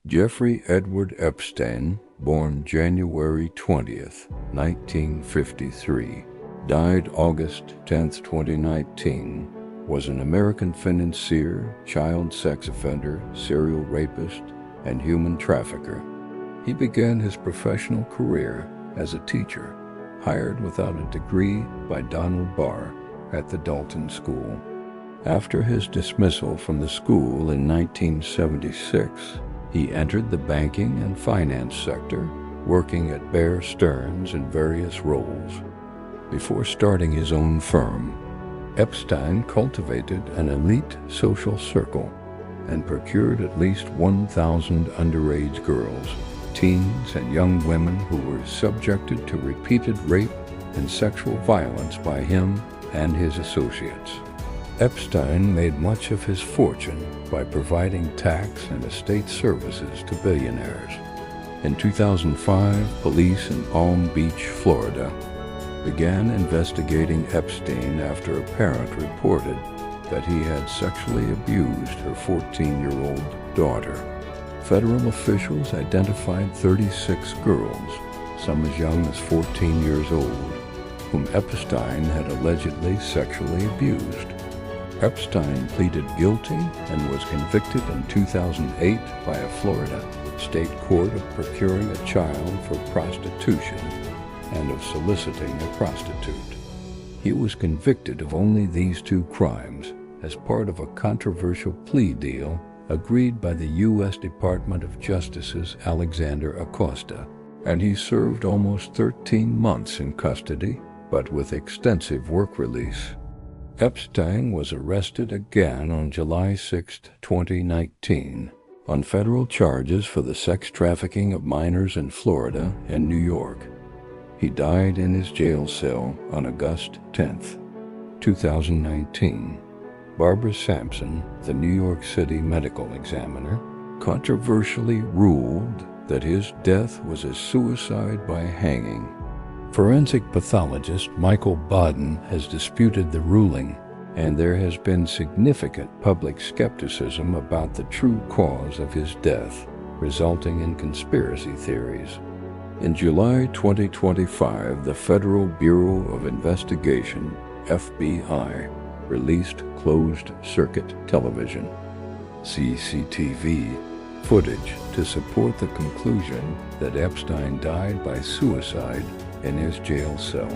Jeffrey Edward Epstein, born January 20th, 1953, died August 10, 2019, was an American financier, child sex offender, serial rapist, and human trafficker. He began his professional career as a teacher, hired without a degree by Donald Barr at the Dalton School. After his dismissal from the school in 1976, he entered the banking and finance sector, working at Bear Stearns in various roles. Before starting his own firm, Epstein cultivated an elite social circle and procured at least 1,000 underage girls, teens, and young women who were subjected to repeated rape and sexual violence by him and his associates. Epstein made much of his fortune by providing tax and estate services to billionaires. In 2005, police in Palm Beach, Florida, began investigating Epstein after a parent reported that he had sexually abused her 14-year-old daughter. Federal officials identified 36 girls, some as young as 14 years old, whom Epstein had allegedly sexually abused. Epstein pleaded guilty and was convicted in 2008 by a Florida state court of procuring a child for prostitution and of soliciting a prostitute. He was convicted of only these two crimes as part of a controversial plea deal agreed by the U.S. Department of Justice's Alexander Acosta, and he served almost 13 months in custody, but with extensive work release. Epstein was arrested again on July 6, 2019, on federal charges for the sex trafficking of minors in Florida and New York. He died in his jail cell on August 10, 2019. Barbara Sampson, the New York City medical examiner, controversially ruled that his death was a suicide by hanging. Forensic pathologist Michael Baden has disputed the ruling, and there has been significant public skepticism about the true cause of his death, resulting in conspiracy theories. In July 2025, the Federal Bureau of Investigation, FBI, released closed-circuit television, CCTV, footage to support the conclusion that Epstein died by suicide in his jail cell.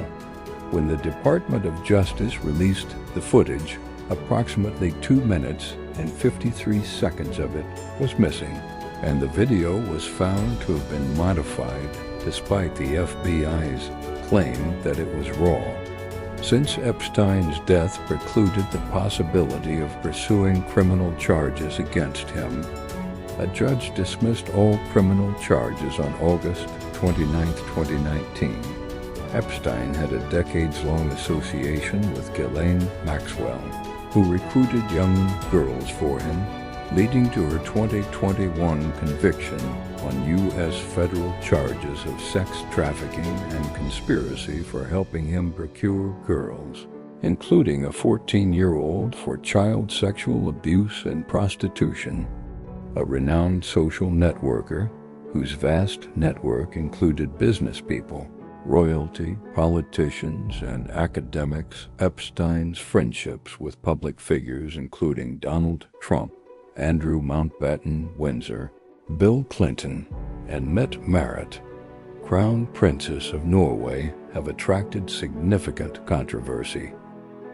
When the Department of Justice released the footage, approximately 2 minutes and 53 seconds of it was missing, and the video was found to have been modified despite the FBI's claim that it was raw. Since Epstein's death precluded the possibility of pursuing criminal charges against him, a judge dismissed all criminal charges on August 29, 2019. Epstein had a decades-long association with Ghislaine Maxwell, who recruited young girls for him, leading to her 2021 conviction on U.S. federal charges of sex trafficking and conspiracy for helping him procure girls, including a 14-year-old for child sexual abuse and prostitution. A renowned social networker whose vast network included business people, royalty, politicians, and academics. Epstein's friendships with public figures including Donald Trump, Andrew Mountbatten Windsor, Bill Clinton, and Mette Marit, Crown Princess of Norway, have attracted significant controversy.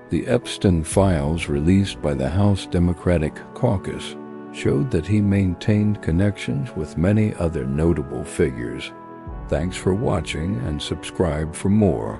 The Epstein files released by the House Democratic Caucus showed that he maintained connections with many other notable figures. Thanks for watching and subscribe for more.